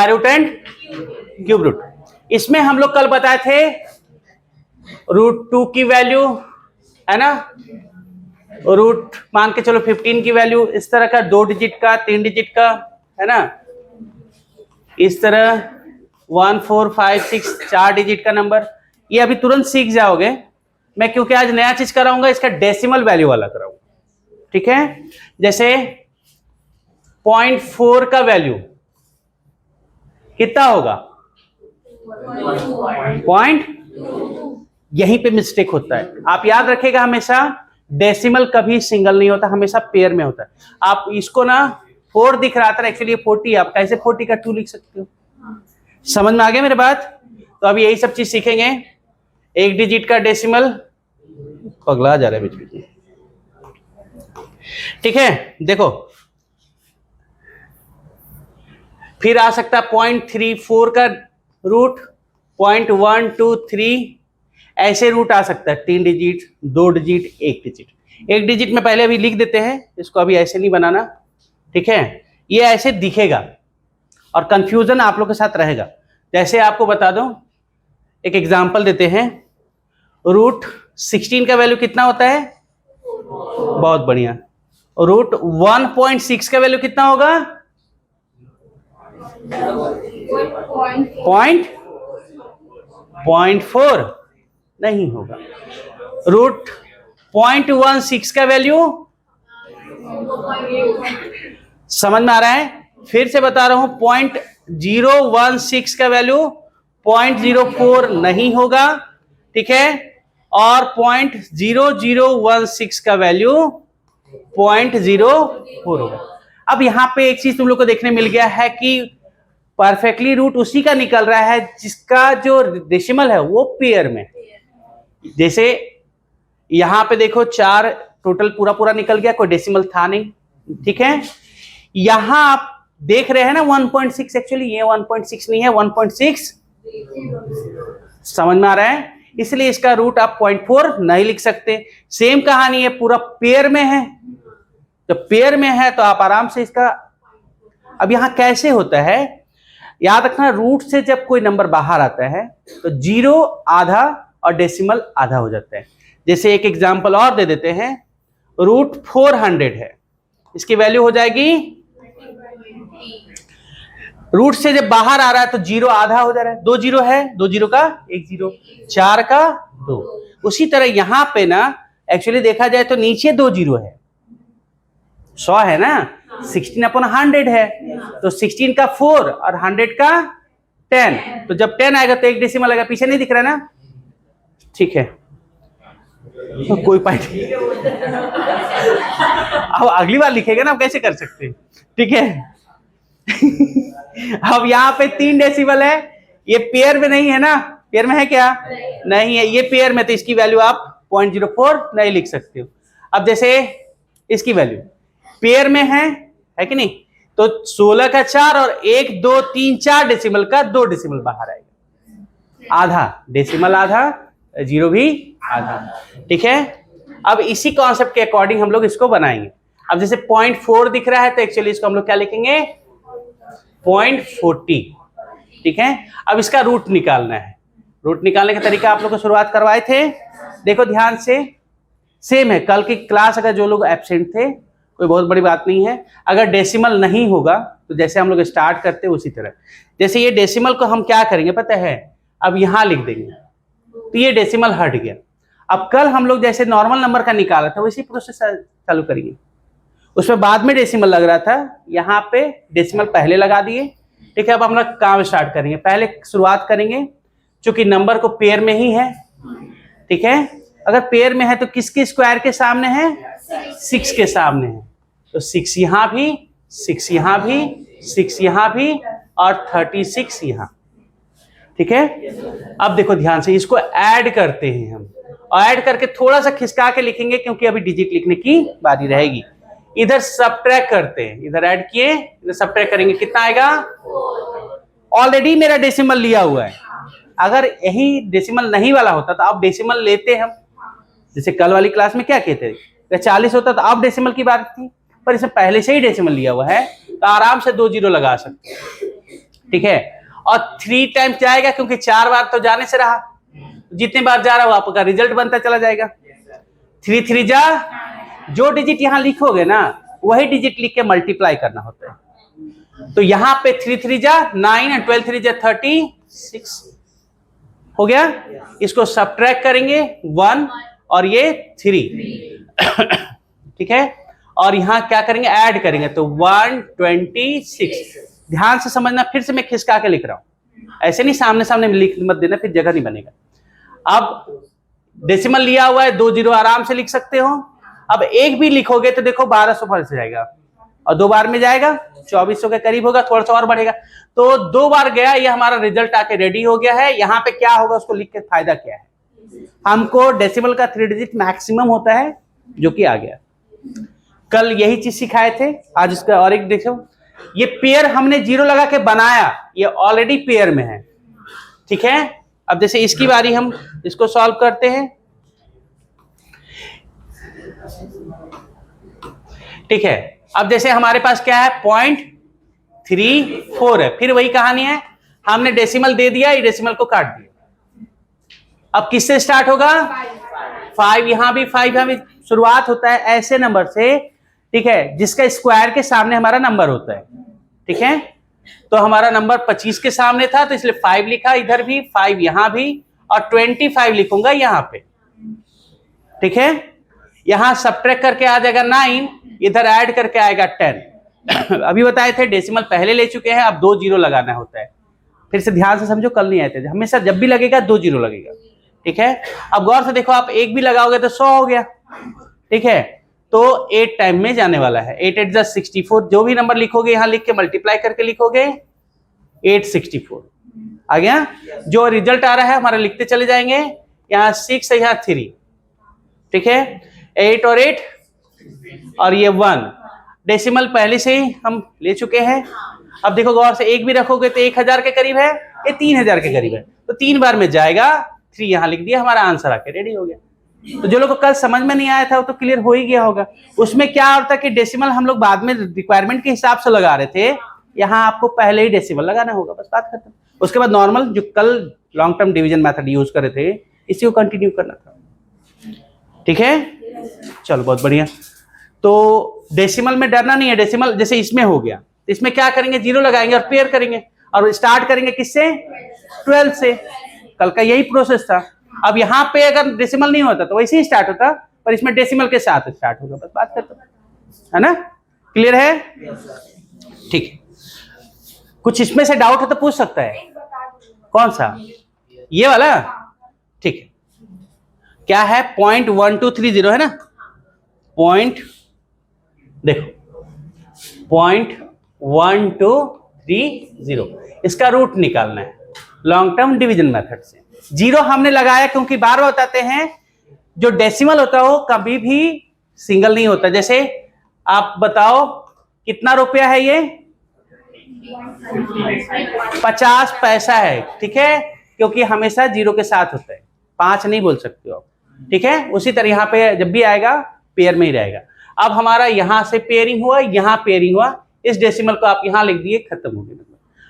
Root and cube root. इसमें हम लोग कल बताए थे √2 की वैल्यू है ना, रूट मान के चलो 15 की वैल्यू, इस तरह का 2 डिजिट का 3 डिजिट का है ना, इस तरह 1 4 5 6 4 डिजिट का नंबर। ये अभी तुरंत सीख जाओगे। मैं क्योंकि आज नया चीज कराऊंगा, इसका डेसिमल वैल्यू वाला कराऊंगा, ठीक है। जैसे 0.4 का वैल्यू कितना होगा, पॉइंट। यहीं पे मिस्टेक होता है, आप याद रखिएगा हमेशा डेसिमल कभी सिंगल नहीं होता, हमेशा पेयर में होता है। आप इसको ना 4 दिख रहा था, एक्चुअली 40, आप कैसे 40 का 2 लिख सकते हो। समझ में आ गया मेरे बात। तो अब यही सब चीज सीखेंगे। एक डिजिट का डेसिमल, पगला जा रहा है बीच बीच में, ठीक है। देखो फिर आ सकता है 0.34 का रूट, 0.123 ऐसे रूट आ सकता है, 3 डिजिट 2 डिजिट 1 डिजिट। 1 डिजिट में पहले अभी लिख देते हैं, इसको अभी ऐसे नहीं बनाना, ठीक है। ये ऐसे दिखेगा और कंफ्यूजन आप लोग के साथ रहेगा। जैसे आपको बता दूं, एक एग्जांपल देते हैं, √16 का वैल्यू कितना होता है, बहुत बढ़िया। √1.6 का वैल्यू कितना होगा, 0.4 नहीं होगा। √0.16 का वैल्यू समझ में आ रहा है। फिर से बता रहा हूं, 0.016 का वैल्यू 0.04 नहीं होगा, ठीक है। और 0.0016 का वैल्यू 0.04 होगा। अब यहां पे एक चीज तुम लोग को देखने मिल गया है कि परफेक्टली रूट उसी का निकल रहा है जिसका जो डेसिमल है वो पेयर में। जैसे यहां पे देखो 4 टोटल पूरा पूरा निकल गया, कोई डेसिमल था नहीं, ठीक है। यहां आप देख रहे हैं ना 1.6, एक्चुअली ये 1.6 नहीं है, 1.6। समझ में आ रहा है, इसलिए इसका रूट आप 0.4 नहीं लिख सकते। सेम कहानी है, पूरा पेयर में है, जब पेयर में है तो आप आराम से इसका। अब यहां कैसे होता है, याद रखना, रूट से जब कोई नंबर बाहर आता है तो 0 आधा और डेसिमल आधा हो जाता है। जैसे एक एग्जांपल और दे देते हैं, √400 है, इसकी वैल्यू हो जाएगी, रूट से जब बाहर आ रहा है तो 0 आधा हो जा रहा है, 2 0 है, 2 0 का 1 0, 4 का 2। उसी तरह यहां पे ना एक्चुअली देखा जाए तो नीचे 2 0 है, 100 है ना, 16/100 है, तो 16 का 4 और 100 का 10, तो जब 10 आएगा तो एक डेसिमल आएगा, पीछे नहीं दिख रहा ना, ठीक है। तो कोई पॉइंट अब अगली बार लिखेगा ना, हम कैसे कर सकते हैं, ठीक है। अब यहाँ पे 3 डेसिमल है, ये पेयर में नहीं है ना, पेयर में है क्या, नहीं है, ये पेयर में, तो इसकी वैल्यू आप 0.04 नहीं लिख सकते हो। अब जैसे इसकी वैल्यू पेयर में है कि नहीं, तो 16 का 4 और 1 2 3 4 डेसिमल का 2 डेसिमल बाहर आएगा, आधा डेसिमल आधा, 0 भी आधा, ठीक है। अब इसी कॉन्सेप्ट के अकॉर्डिंग हम लोग इसको बनाएंगे। अब जैसे 0.4 दिख रहा है तो एक्चुअली इसको हम लोग क्या लिखेंगे, 0.40, ठीक है। अब इसका रूट निकालना है। रूट निकालने का तरीका आप लोग को शुरुआत करवाए थे, देखो ध्यान से, सेम है। कल की क्लास अगर जो लोग एब्सेंट थे, कोई बहुत बड़ी बात नहीं है। अगर डेसिमल नहीं होगा तो जैसे हम लोग स्टार्ट करते हैं उसी तरह, जैसे ये डेसिमल को हम क्या करेंगे पता है, अब यहां लिख देंगे, तो ये डेसिमल हट गया। अब कल हम लोग जैसे नॉर्मल नंबर का निकाला था वैसी प्रोसेस चालू करेंगे। उसमें बाद में डेसिमल लग रहा था, यहाँ पे डेसिमल पहले लगा दिए, ठीक है। अब हम लोग काम स्टार्ट करेंगे, पहले शुरुआत करेंगे चूंकि नंबर को पेयर में ही है, ठीक है। अगर पेयर में है तो किसके स्क्वायर के सामने है, 6 के सामने है, तो 6 यहां भी, 6 यहां भी, 6 यहां भी और 36 यहां, ठीक है। अब देखो ध्यान से, इसको ऐड करते हैं हम, और ऐड करके थोड़ा सा खिसका के लिखेंगे क्योंकि अभी डिजिट लिखने की बारी रहेगी। इधर सबट्रैक्ट करते हैं, इधर ऐड किए, इधर सबट्रैक्ट करेंगे, कितना आएगा, ऑलरेडी मेरा डेसिमल लिया हुआ है। अगर यही डेसिमल नहीं वाला होता तो आप डेसिमल लेते हम, जैसे कल वाली क्लास में क्या कहते थे, 40 होता तो आप डेसिमल की बात थी, पर इसमें पहले से ही डेसिमल लिया हुआ है तो आराम से 2 0 लगा सकते हैं, ठीक है, और 3 टाइम्स जाएगा क्योंकि 4 बार तो जाने से रहा, जितने बार जा रहा हो आपका रिजल्ट बनता चला जाएगा। 3 3 जा, जो डिजिट यहां लिखोगे ना वही डिजिट लिख के मल्टीप्लाई करना होता है। तो यहां पे 3 3 जा 9 एंड 12 3 जा 36 हो गया। इसको सब्ट्रैक्ट करेंगे 1 और ये 3 ठीक है, और यहां क्या करेंगे ऐड करेंगे तो 126। ध्यान से समझना, फिर से मैं खिसका के लिख रहा हूं, ऐसे नहीं सामने सामने लिख मत देना, फिर जगह नहीं बनेगा। अब डेसिमल लिया हुआ है, 2 जीरो आराम से लिख सकते हो। अब एक भी लिखोगे तो देखो 1200 फल से जाएगा, और 2 बार में जाएगा 2400 के करीब होगा, थोड़ा सा और बढ़ेगा। तो 2 बार गया, ये हमारा रिजल्ट आके रेडी हो गया है। यहाँ पे क्या होगा उसको लिख के फायदा क्या है, हमको डेसिमल का 3 डिजिट मैक्सिमम होता है जो कि आ गया। कल यही चीज सिखाए थे, आज इसका और एक देखो, ये पेयर हमने जीरो लगा के बनाया, ये ऑलरेडी पेयर में है, ठीक है। अब जैसे इसकी बारी, हम इसको सॉल्व करते हैं, ठीक है। अब जैसे हमारे पास क्या है 0.34 है, फिर वही कहानी है, हमने डेसिमल दे दिया, ये डेसिमल को काट दिया। अब किससे स्टार्ट होगा 5, यहां भी 5, यहां भी शुरुआत होता है ऐसे नंबर से, ठीक है, जिसका स्क्वायर के सामने हमारा नंबर होता है, ठीक है। तो हमारा नंबर 25 के सामने था तो इसलिए 5 लिखा, इधर भी 5, यहां भी, और 25 लिखूंगा यहां पे, ठीक है। यहां सब्ट्रैक्ट करके आ जाएगा 9, इधर ऐड करके आएगा 10। अभी बताए थे डेसिमल पहले ले चुके हैं, अब 2 जीरो लगाना होता है। फिर से ध्यान से समझो, कल नहीं आए थे, हमेशा जब भी लगेगा 2 जीरो लगेगा, ठीक है। अब गौर से देखो, आप एक भी लगाओगे तो 100 हो गया, ठीक है। तो 8 टाइम में जाने वाला है, 8 8 जा 64, जो भी नंबर लिखोगे यहां लिख के मल्टीप्लाई करके लिखोगे 864 आ गया। जो रिजल्ट आ रहा है हमारा लिखते चले जाएंगे, यहाँ 6 है, यहाँ 3, ठीक है। 8 और 8 और ये 1, डेसिमल पहले से ही हम ले चुके हैं। अब देखो गौर से, एक भी रखोगे तो 1000 के करीब है, ये 3000 के करीब है, तो 3 बार में जाएगा, 3 यहां लिख दिया, हमारा आंसर आके रेडी हो गया। तो जो लोग को कल समझ में नहीं आया था वो तो क्लियर हो ही गया होगा। उसमें क्या होता है कि डेसिमल हम लोग बाद में रिक्वायरमेंट के हिसाब से लगा रहे थे, यहाँ आपको पहले ही डेसिमल लगाना होगा, बस बात खत्म। उसके बाद नॉर्मल जो कल long term division method use करे थे, इसी को कंटिन्यू करना था, ठीक है। चलो बहुत बढ़िया। तो डेसिमल में डरना नहीं है, डेसिमल जैसे इसमें हो गया, तो इसमें क्या करेंगे, जीरो लगाएंगे और पेयर करेंगे, और स्टार्ट करेंगे किससे 12 से। कल का यही प्रोसेस था। अब यहाँ पे अगर डेसिमल नहीं होता तो वैसे ही स्टार्ट होता, पर इसमें डेसिमल के साथ स्टार्ट होगा, बस बात करते है ना, क्लियर है, ठीक है। कुछ इसमें से डाउट है तो पूछ सकता है। कौन सा, ये वाला, ठीक है। क्या है 0.1230 है ना, देखो 0.1230, इसका रूट निकालना है लॉन्ग टर्म डिवीजन मेथड से। जीरो हमने लगाया क्योंकि बार बार बताते हैं जो डेसिमल होता है वो कभी भी सिंगल नहीं होता। जैसे आप बताओ कितना रुपया है, ये 50 पैसा है, ठीक है, क्योंकि हमेशा जीरो के साथ होता है, 5 नहीं बोल सकते हो, ठीक है। उसी तरह यहाँ पे जब भी आएगा पेयर में ही रहेगा। अब हमारा यहां से पेयरिंग हुआ, यहां पेयरिंग हुआ, इस डेसिमल को आप यहां लिख दिए, खत्म हो गया।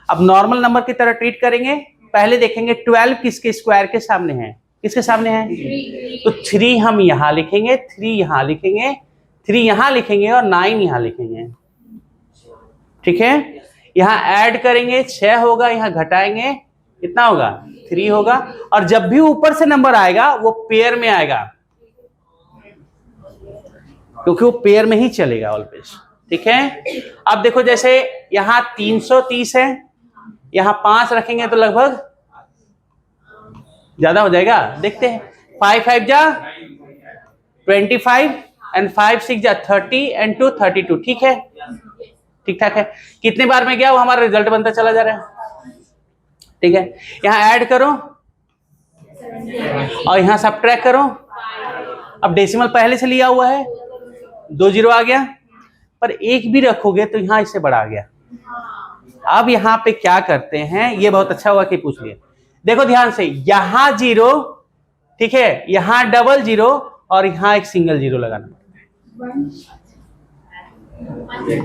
अब नॉर्मल नंबर की तरह ट्रीट करेंगे। पहले देखेंगे 12 किसके स्क्वायर के सामने है, किसके सामने है, तो 3 हम यहां लिखेंगे, 3 यहां लिखेंगे, 3 यहां लिखेंगे और 9 यहां लिखेंगे, ठीक है। यहां ऐड करेंगे 6 होगा, यहां घटाएंगे कितना होगा 3 होगा, और जब भी ऊपर से नंबर आएगा वो पेयर में आएगा, क्योंकि वो पेयर में ही चलेगा ऑलवेज, ठीक है। अब देखो जैसे यहां 330 है, यहां 5 रखेंगे तो लगभग ज्यादा हो जाएगा, देखते हैं। 5 5 जा 25 एंड 5 6 जा 30 एंड 2 32, ठीक है, ठीक ठाक है। कितने बार में गया वो हमारा रिजल्ट बनता चला जा रहा है, ठीक है। यहां ऐड करो और यहां सब्ट्रैक्ट करो। अब डेसिमल पहले से लिया हुआ है, 2 जीरो आ गया, पर एक भी रखोगे तो यहां इससे बड़ा आ गया। अब यहां पे क्या करते हैं, ये बहुत अच्छा हुआ कि पूछ लिए। देखो ध्यान से, यहां जीरो, ठीक है, यहां डबल जीरो और यहां एक सिंगल जीरो लगाना।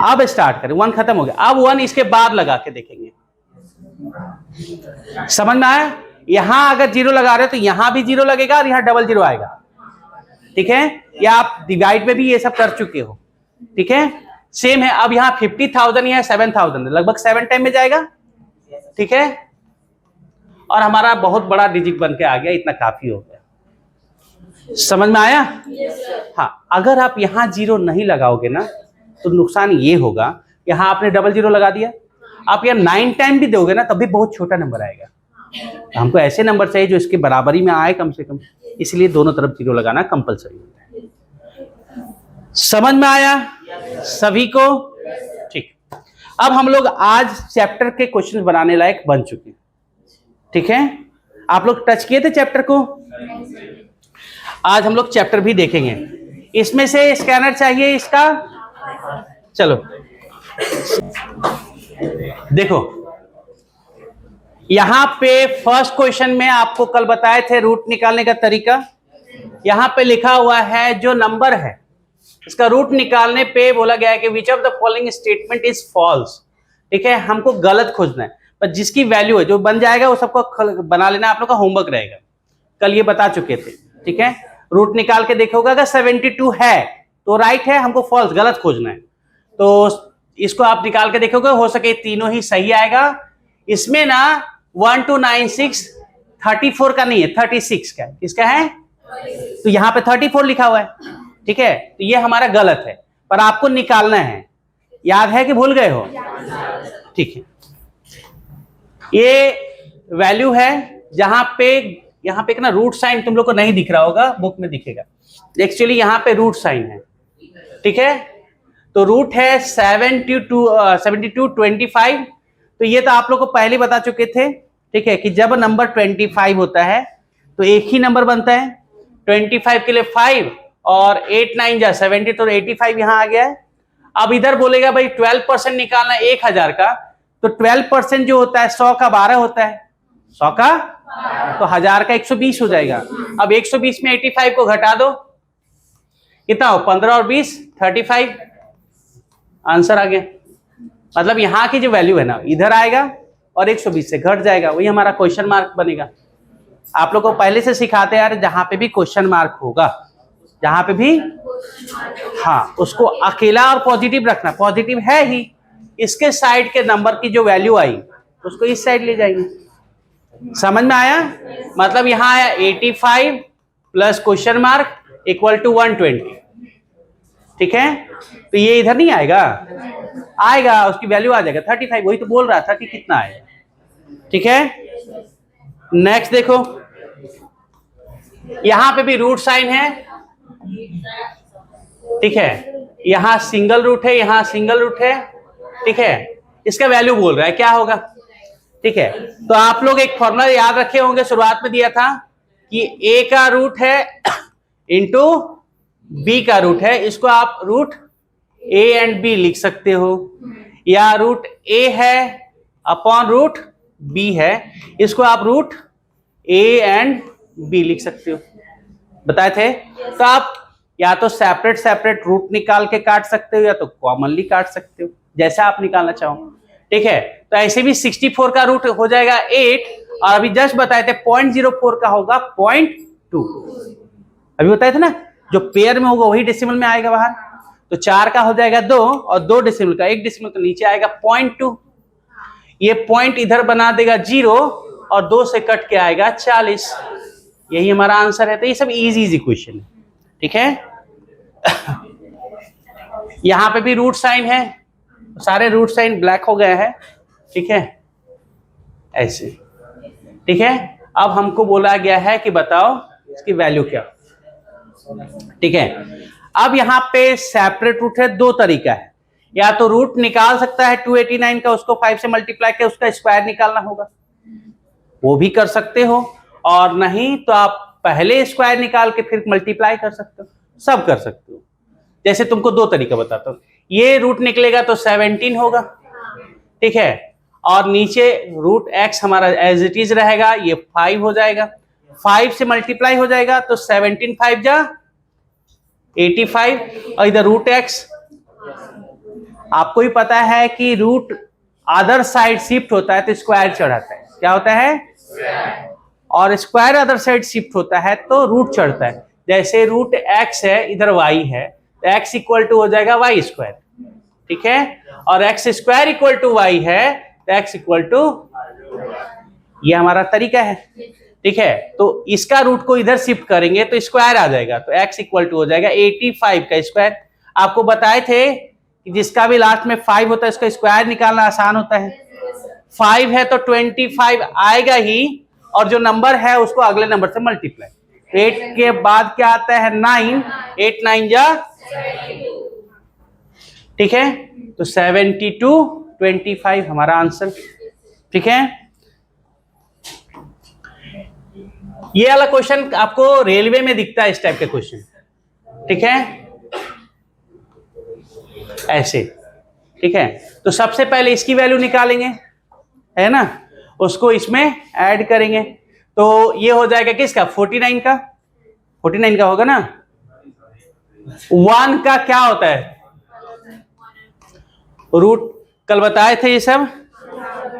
अब स्टार्ट करें, 1 खत्म हो गया, अब 1 इसके बाद लगा के देखेंगे। समझ में आया? यहां अगर जीरो लगा रहे हो तो यहां भी जीरो लगेगा और यहां डबल जीरो आएगा, ठीक है? या आप डिवाइड में भी ये सब कर चुके हो, ठीक है? सेम है। अब यहां 50,000 या 7,000 लगभग 7 टाइम में जाएगा, ठीक है? और हमारा बहुत बड़ा डिजिट बन के आ गया, इतना काफी हो गया। समझ में आया? हाँ, अगर आप यहां जीरो नहीं लगाओगे ना तो नुकसान ये होगा, यहां आपने डबल जीरो लगा दिया, आप यहाँ 9 टाइम भी दोगे ना तब भी बहुत छोटा नंबर आएगा। हमको ऐसे नंबर चाहिए जो इसके बराबरी में आए कम से कम, इसलिए दोनों तरफ जीरो लगाना कंपलसरी होता है। समझ में आया सभी को? ठीक। अब हम लोग आज चैप्टर के क्वेश्चन बनाने लायक बन चुके हैं, ठीक है? आप लोग टच किए थे चैप्टर को? आज हम लोग चैप्टर भी देखेंगे। इसमें से स्कैनर चाहिए इसका? चलो देखो, यहां पे फर्स्ट क्वेश्चन में आपको कल बताए थे रूट निकालने का तरीका। यहां पे लिखा हुआ है जो नंबर है इसका रूट निकालने पे बोला गया है कि which of the following statement is false, ठीक है? हमको गलत खोजना है, पर जिसकी वैल्यू है जो बन जाएगा वो सबको बना लेना, आप लोग का होमवर्क रहेगा। कल ये बता चुके थे, ठीक है? रूट निकाल के देखोगे अगर 72 है तो राइट है, हमको फॉल्स गलत खोजना है। तो इसको आप निकाल के देखोगे, हो सके तीनों ही सही आएगा। इसमें ना 1 2 9 6 34 का नहीं है, 36 का है। किसका है? तो यहां पे 34 लिखा हुआ है, ठीक है? तो ये हमारा गलत है, पर आपको निकालना है। याद है कि भूल गए हो? ठीक है। ये वैल्यू है जहां पे यहां पे एक ना रूट साइन तुम लोग को नहीं दिख रहा होगा, बुक में दिखेगा। एक्चुअली यहां पे रूट साइन है, ठीक है? तो रूट है 72 25। तो ये तो आप लोग को पहले बता चुके थे, ठीक है? कि जब नंबर 25 होता है तो एक ही नंबर बनता है। 25 के लिए 5 और 8 9 जा 70, तो 85 यहां आ गया है। अब इधर बोलेगा भाई 12% निकालना 1000 का, तो 12% जो होता है 100 का 12 होता है, 100 का तो 1000 का 120 हो जाएगा। अब 120 में 85 को घटा दो, कितना हो? 15 और 20 35, आंसर आ गया। मतलब यहां की जो वैल्यू है ना इधर आएगा और 120 से घट जाएगा, वही हमारा क्वेश्चन मार्क बनेगा। आप लोग को पहले से सिखाते यार, जहां पे भी क्वेश्चन मार्क होगा, जहां पे भी, हाँ, उसको अकेला और पॉजिटिव रखना। पॉजिटिव है ही, इसके साइड के नंबर की जो वैल्यू आई उसको इस साइड ले जाएंगे। समझ में आया? मतलब यहां आया 85 plus question mark equal to 120, ठीक है? तो ये इधर नहीं आएगा, आएगा, उसकी वैल्यू आ जाएगा 35। वही तो बोल रहा था कि कितना आएगा, ठीक है? नेक्स्ट देखो, यहां पे भी रूट साइन है, ठीक है? यहां सिंगल रूट है, यहां सिंगल रूट है, ठीक है? इसका वैल्यू बोल रहा है क्या होगा, ठीक है? तो आप लोग एक फॉर्मूला याद रखे होंगे, शुरुआत में दिया था कि ए का रूट है इंटू बी का रूट है। इसको आप रूट ए एंड बी लिख सकते हो, या रूट ए है अपॉन रूट बी है, इसको आप रूट ए एंड बी लिख सकते हो, बताए थे। तो आप या तो सेपरेट सेपरेट रूट निकाल के काट सकते हो या तो कॉमनली काट सकते हो, जैसा आप निकालना चाहो, ठीक है? तो ऐसे भी 64 का रूट हो जाएगा 8, और अभी जस्ट बताए थे 0.04 का होगा 0.2। अभी बताए थे ना, जो पेयर में होगा वही डेसिमल में आएगा बाहर। तो 4 का हो जाएगा 2, और 2 डेसिमल का 1 डेसिमल का नीचे आएगा 0.2। ये पॉइंट इधर बना देगा 0 और 2 से कट के आएगा 40। यही हमारा आंसर है। तो ये सब इजी क्वेश्चन है, ठीक है? यहां पे भी रूट साइन है, सारे रूट साइन ब्लैक हो गए हैं, ठीक है? ऐसे, ठीक है? अब हमको बोला गया है कि बताओ इसकी वैल्यू क्या, ठीक है? अब यहां पे सेपरेट रूट है, दो तरीका है। या तो रूट निकाल सकता है 289 का, उसको 5 से मल्टीप्लाई के उसका स्क्वायर निकालना होगा, वो भी कर सकते हो, और नहीं तो आप पहले स्क्वायर निकाल के फिर मल्टीप्लाई कर सकते हो, सब कर सकते हो। जैसे तुमको दो तरीका बताता हूं, ये रूट निकलेगा तो 17 होगा, ठीक है? और नीचे रूट एक्स हमारा एज इट इज रहेगा, ये 5 हो जाएगा, 5 से मल्टीप्लाई हो जाएगा तो 17 5 जा 85, और इधर रूट एक्स आपको ही पता है कि रूट अदर साइड शिफ्ट होता है तो स्क्वायर चढ़ाता है, क्या होता है, और स्क्वायर अदर साइड शिफ्ट होता है तो रूट चढ़ता है। जैसे रूट x है, इधर y है, तो x इक्वल टू हो जाएगा y स्क्वायर, ठीक है, और x square equal to y है तो x इक्वल टू, ये हमारा तरीका है, ठीक है। तो इसका रूट को इधर शिफ्ट करेंगे तो स्क्वायर आ जाएगा, तो x इक्वल टू हो जाएगा 85 का स्क्वायर। आपको बताए थे कि जिसका भी लास्ट में 5 होता है उसका स्क्वायर निकालना आसान होता है। 5 है तो 25 आएगा ही, और जो नंबर है उसको अगले नंबर से मल्टीप्लाई। 8 के बाद क्या आता है 9, 8 9 जा, ठीक है, तो 72 25 हमारा आंसर, ठीक है। ये वाला क्वेश्चन आपको रेलवे में दिखता है, इस टाइप के क्वेश्चन, ठीक है, ऐसे, ठीक है। तो सबसे पहले इसकी वैल्यू निकालेंगे, है ना, उसको इसमें ऐड करेंगे, तो ये हो जाएगा किसका, 49 का, 49 का होगा ना। 1 का क्या होता है, रूट कल बताए थे ये सब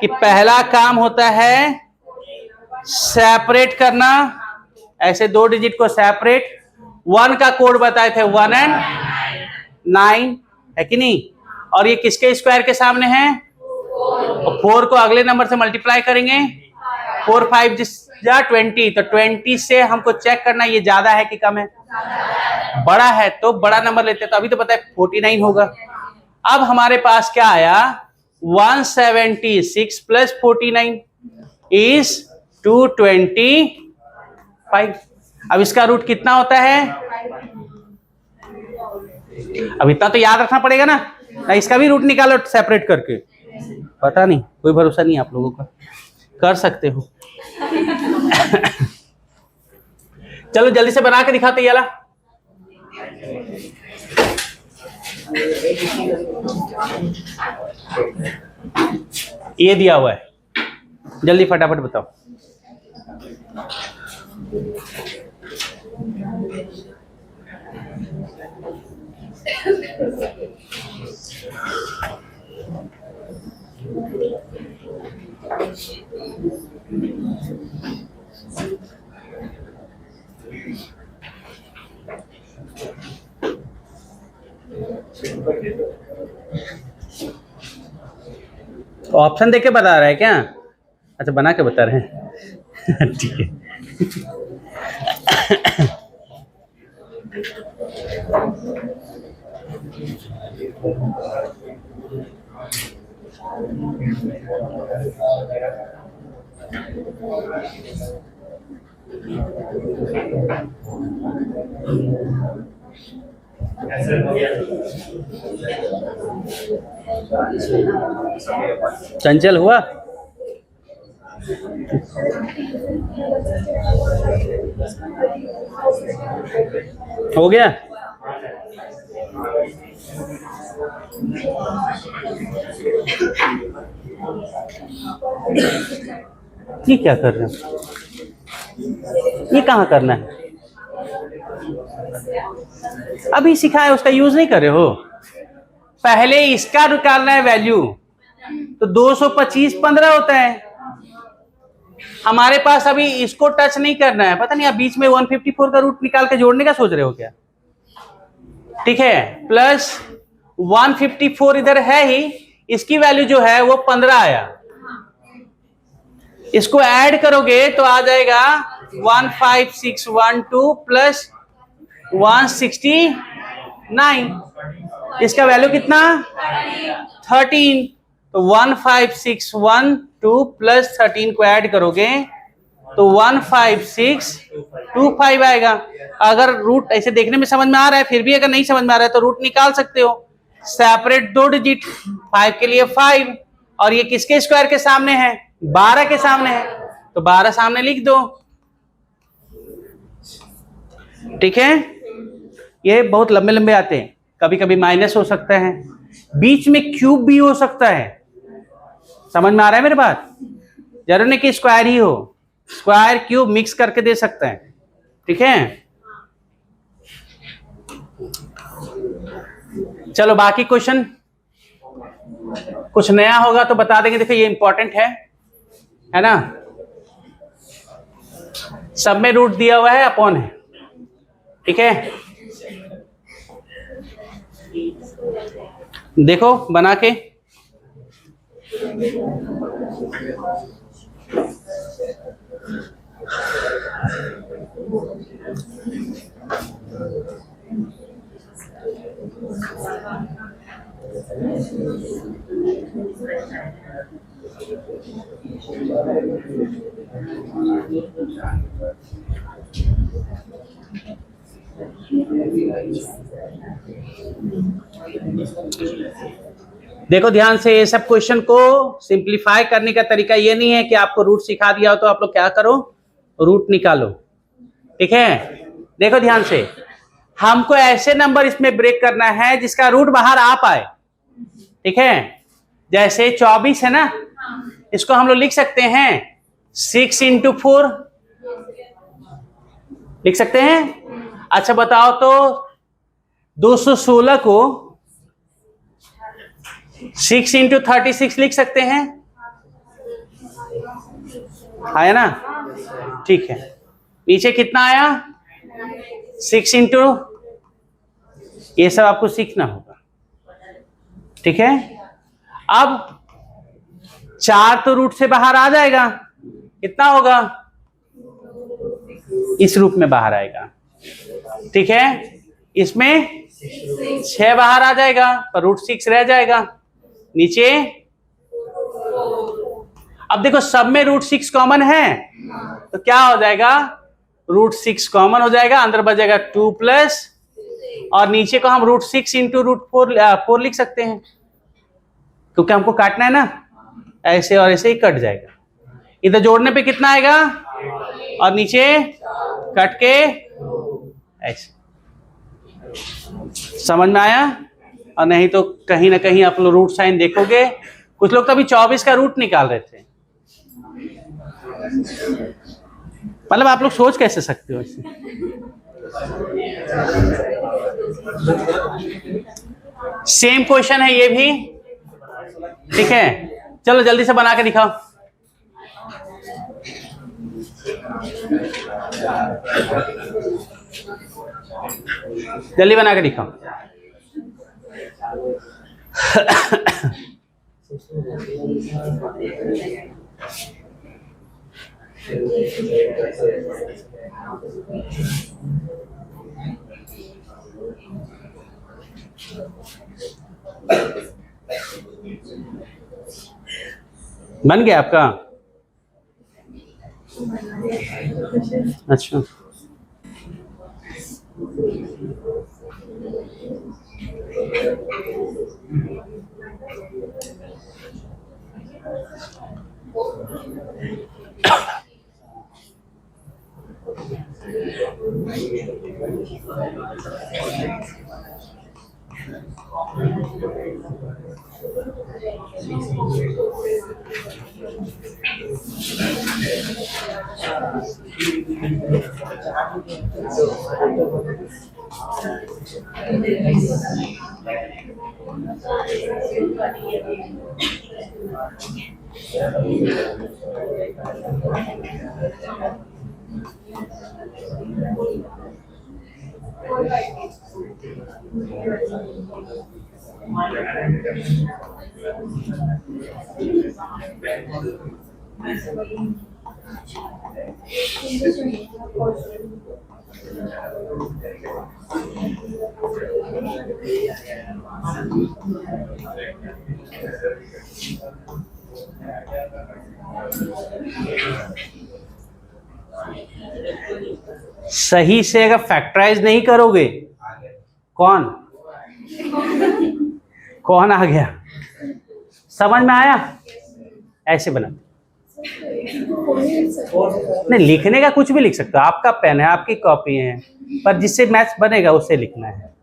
कि पहला काम होता है सेपरेट करना, ऐसे 2 डिजिट को सेपरेट। 1 का कोड बताए थे 1 एंड 9, है कि नहीं, और ये किसके स्क्वायर के सामने है, 4 को अगले नंबर से मल्टीप्लाई करेंगे, 4 5 जा 20, तो 20 से हमको चेक करना ये ज्यादा है कि कम है, बड़ा है तो बड़ा नंबर लेते हैं, तो अभी तो पता है 49 होगा। अब हमारे पास क्या आया, 176 प्लस 49 इज 225। अब इसका रूट कितना होता है, अब इतना तो याद रखना पड़ेगा ना, इसका भी रूट निकालो सेपरेट करके, पता नहीं, कोई भरोसा नहीं आप लोगों का, कर सकते हो। चलो जल्दी से बना के दिखाते ये वाला। ये दिया हुआ है, जल्दी फटाफट बताओ। तो ऑप्शन देके बता रहा है क्या, अच्छा बना के बता रहे हैं, ठीक है। चंचल हुआ, हो गया, ये क्या कर रहे हो, ये कहाँ करना है, अभी सिखाया उसका यूज नहीं कर रहे हो, पहले इसका निकालना है वैल्यू, तो 225 15 होता है, हमारे पास अभी इसको टच नहीं करना है, पता नहीं आप बीच में 154 का रूट निकाल के जोड़ने का सोच रहे हो क्या, ठीक है, प्लस 154 इधर है ही, इसकी वैल्यू जो है वो 15 आया, इसको ऐड करोगे तो आ जाएगा 15612 प्लस 169, इसका वैल्यू कितना 13, तो 15612 प्लस 13 को ऐड करोगे तो 15625 आएगा। अगर रूट ऐसे देखने में समझ में आ रहा है, फिर भी अगर नहीं समझ में आ रहा है तो रूट निकाल सकते हो, सेपरेट 2 डिजिट, 5 के लिए 5, और ये किसके स्क्वायर के सामने है, 12 के सामने है, तो 12 सामने लिख दो, ठीक है। ये बहुत लंबे लंबे आते हैं, कभी कभी माइनस हो सकता है, बीच में क्यूब भी हो सकता है, समझ में आ रहा है मेरी बात, जरूर नहीं कि स्क्वायर ही हो, स्क्वायर क्यूब मिक्स करके दे सकता है, ठीक है। चलो बाकी क्वेश्चन कुछ नया होगा तो बता देंगे। देखो ये इंपॉर्टेंट है ना। सब में रूट दिया हुआ है, अपॉन है, ठीक है। देखो बना के, देखो ध्यान से, ये सब क्वेश्चन को सिंप्लीफाई करने का तरीका ये नहीं है कि आपको रूट सिखा दिया हो तो आप लोग क्या करो, रूट निकालो, ठीक है। देखो ध्यान से, हमको ऐसे नंबर इसमें ब्रेक करना है जिसका रूट बाहर आ पाए, ठीक है। जैसे 24 है ना, इसको हम लोग लिख सकते हैं 6 × 4 लिख सकते हैं। अच्छा बताओ तो 216 को 6 × 36 लिख सकते हैं, आया ना, ठीक है। नीचे कितना आया, 6 × ये सब आपको सीखना होगा, ठीक है। अब 4 तो रूट से बाहर आ जाएगा, कितना होगा, इस रूप में बाहर आएगा, ठीक है। इसमें 6 बाहर आ जाएगा पर रूट 6 रह जाएगा नीचे। अब देखो सब में रूट 6 कॉमन है तो क्या हो जाएगा, रूट 6 कॉमन हो जाएगा, अंदर बचेगा 2 प्लस, और नीचे को हम रूट 6 × √4 लिख सकते हैं, क्योंकि हमको काटना है ना, ऐसे और ऐसे ही कट जाएगा। इधर जोड़ने पे कितना आएगा, और नीचे कट के ऐसे। समझ में आया। और नहीं तो कहीं ना कहीं आप लोग रूट साइन देखोगे, कुछ लोग तो अभी 24 का रूट निकाल रहे थे। मतलब आप लोग सोच कैसे सकते हो इसे। सेम क्वेश्चन है ये भी, ठीक है। चलो जल्दी से बना के दिखाओ। जल्दी बना के दिखाओ। बन गया आपका, अच्छा। सही से अगर फैक्टराइज नहीं करोगे, कौन कौन आ गया, समझ में आया। ऐसे बना नहीं, लिखने का कुछ भी लिख सकते हो, आपका पेन है, आपकी कॉपी है, पर जिससे मैथ्स बनेगा उससे लिखना है,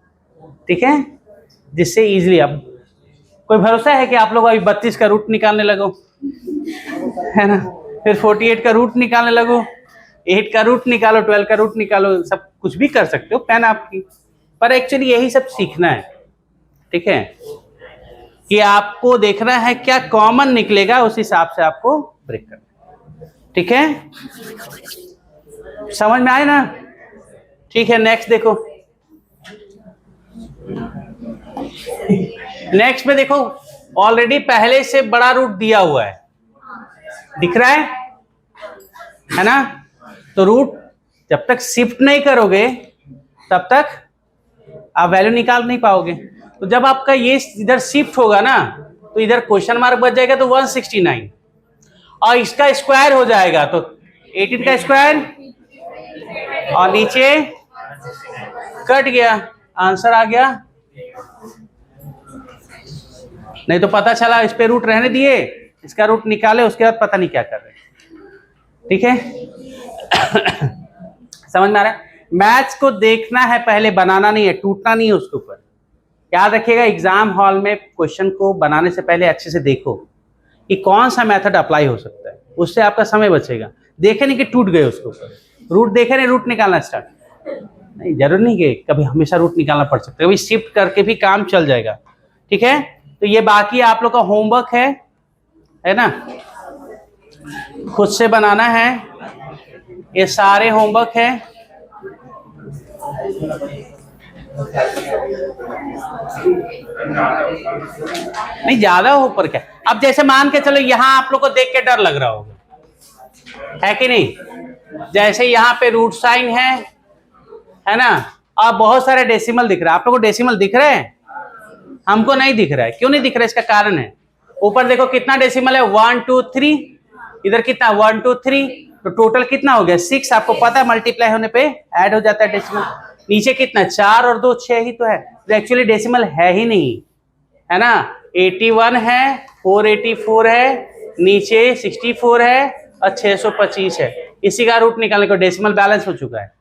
ठीक है। जिससे इजीली आप, कोई भरोसा है कि आप लोग अभी 32 का रूट निकालने लगो, है ना, फिर 48 का रूट निकालने लगो, 8 का रूट निकालो, 12 का रूट निकालो, सब कुछ भी कर सकते हो, पेन आपकी। पर एक्चुअली यही सब सीखना है, ठीक है। कि आपको देखना है क्या कॉमन निकलेगा, उस हिसाब से आपको ब्रेक करना है। ठीक है, समझ में आए ना? ठीक है, नेक्स्ट देखो। नेक्स्ट में देखो, ऑलरेडी पहले से बड़ा रूट दिया हुआ है, दिख रहा है ना? तो रूट जब तक शिफ्ट नहीं करोगे तब तक आप वैल्यू निकाल नहीं पाओगे। तो जब आपका ये इधर शिफ्ट होगा ना, तो इधर क्वेश्चन मार्क बच जाएगा, तो 169 और इसका स्क्वायर हो जाएगा, तो 18 का स्क्वायर और नीचे कट गया, आंसर आ गया। नहीं तो पता चला इस पे रूट रहने दिए, इसका रूट निकाले, उसके बाद पता नहीं क्या कर रहे। ठीक है समझ में आ रहा है? मैथ्स को देखना है पहले, बनाना नहीं है, टूटना नहीं है उसके ऊपर। याद रखिएगा, एग्जाम हॉल में क्वेश्चन को बनाने से पहले अच्छे से देखो कि कौन सा मेथड अप्लाई हो सकता है, उससे आपका समय बचेगा। देखे नहीं कि टूट गए उसके ऊपर, रूट देखे नहीं, रूट निकालना स्टार्ट नहीं, जरूर नहीं कि कभी हमेशा रूट निकालना पड़ सकता है, कभी शिफ्ट करके भी काम चल जाएगा। ठीक है, तो ये बाकी आप लोग का होमवर्क है ना, खुद से बनाना है, ये सारे होमवर्क है। नहीं ज्यादा हो पर क्या, अब जैसे मान के चलो यहां आप लोग को देख के डर लग रहा होगा, है कि नहीं? जैसे यहाँ पे रूट साइन है ना, और बहुत सारे डेसिमल दिख रहा है। आप लोग को डेसिमल दिख रहे हैं? हमको नहीं दिख रहा है। क्यों नहीं दिख रहा है? इसका कारण है, ऊपर देखो कितना डेसिमल है, 1 2 3, इधर कितना 1 2 3, तो टोटल कितना हो गया 6। आपको पता है मल्टीप्लाई होने पे ऐड हो जाता है डेसिमल। नीचे कितना 4 और 2 6 ही तो है, तो एक्चुअली डेसिमल है ही नहीं, है ना। 81 है, 484 है, नीचे 64 है और 625 है। इसी का रूट निकालने को डेसिमल बैलेंस हो चुका है।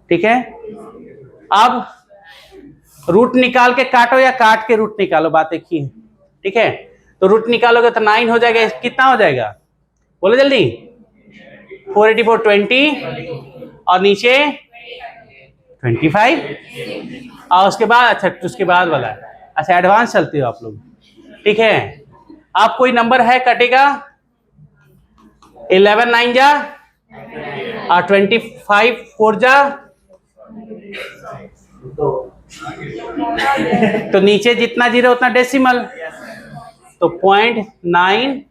ठीक है, अब रूट निकाल के काटो या काट के रूट निकालो, बात एक ही है। ठीक है, तो रूट निकालोगे तो 9 हो जाएगा। कितना हो जाएगा बोलो जल्दी? 484 20 और नीचे 25 और उसके बाद, अच्छा उसके बाद वाला है, अच्छा एडवांस चलते हो आप लोग। ठीक है, आप कोई नंबर है कटेगा, 11 9 जा और 25 4 जा, तो नीचे जितना जीरो उतना डेसिमल, तो 0.9।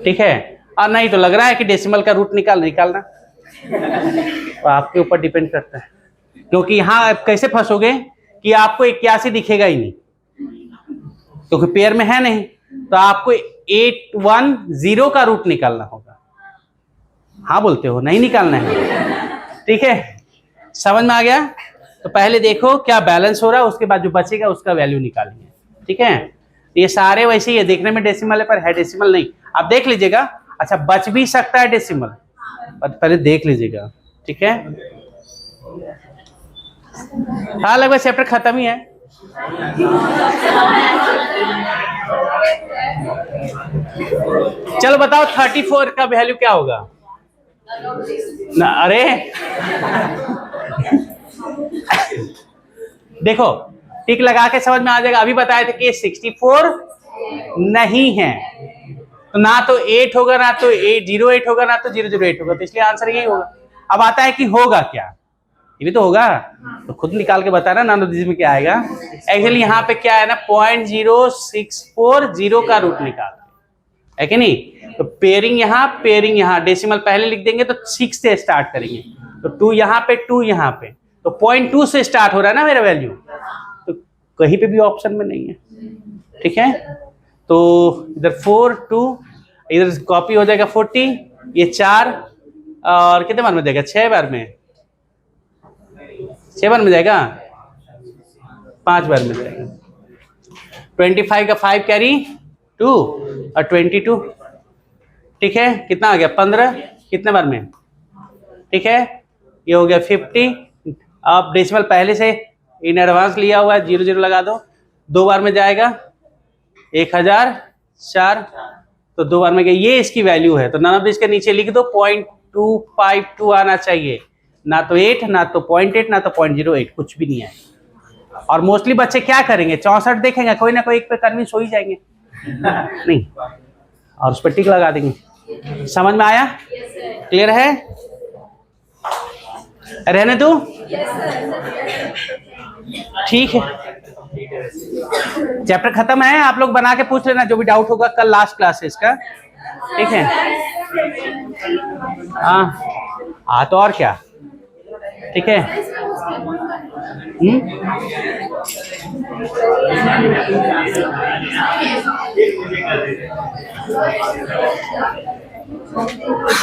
ठीक है, और नहीं तो लग रहा है कि डेसिमल का रूट निकालना, तो आपके ऊपर डिपेंड करता है, क्योंकि यहां आप कैसे फंसोगे कि आपको 81 दिखेगा ही नहीं, क्योंकि पेयर में है नहीं, तो आपको 810 का रूट निकालना होगा। हाँ बोलते हो, नहीं निकालना है। ठीक है, समझ में आ गया? तो पहले देखो क्या बैलेंस हो रहा है, उसके बाद जो बचेगा उसका वैल्यू निकालेंगे। ठीक है, ये सारे वैसे ही है, देखने में डेसिमल है पर है डेसिमल नहीं। आप देख लीजिएगा, अच्छा बच भी सकता है डेसिमल, पर पहले देख लीजिएगा। ठीक है, हाँ लगभग चैप्टर खत्म ही है। चलो बताओ 34 का वैल्यू क्या होगा ना? अरे देखो टिक लगा के समझ में आ जाएगा। अभी बताए थे कि 64 नहीं है, तो ना तो 8 होगा, ना तो 08 होगा, ना तो 008 होगा, तो इसलिए आंसर यही होगा। अब आता है कि होगा क्या, ये भी तो होगा, तो खुद निकाल के बताना नानोदिज्म में क्या आएगा। एक्चुअली यहाँ पे क्या है ना, 0.0640 का रूट निकाल है कि नहीं। तो पेयरिंग यहाँ डेसिमल पहले लिख देंगे, तो 6 से स्टार्ट करेंगे, तो 2 यहाँ पे 2 यहाँ पे, तो 0.2 से स्टार्ट हो रहा है ना मेरा वैल्यू, तो कहीं पे भी ऑप्शन में नहीं है। ठीक है, तो इधर 4 2, इधर कॉपी हो जाएगा 40, ये 4 और कितने बार में जाएगा, 6 बार में, 6 बार में जाएगा, 5 बार में जाएगा। 25 का 5 कैरी 2 और 22। ठीक है, कितना आ गया 15, कितने बार में? ठीक है, ये हो गया 50। अब डेसिमल पहले से इन एडवांस लिया हुआ है, 00 लगा दो, 2 बार में जाएगा 1004, तो 2 बार में गया, ये इसकी वैल्यू है। तो नन ऑफ इसके नीचे लिख दो 0.252 आना चाहिए, ना तो 8, ना तो 0.8, ना तो 0.08, कुछ भी नहीं है। और मोस्टली बच्चे क्या करेंगे, 64 देखेंगे, कोई ना कोई एक पे कन्विंस हो ही जाएंगे नहीं, और उस पर टिक लगा देंगे। समझ में आया? क्लियर है? रहने दो, ठीक है। चैप्टर खत्म है, आप लोग बना के पूछ लेना जो भी डाउट होगा, कल लास्ट क्लास है इसका, ठीक है? हाँ तो और क्या, ठीक है?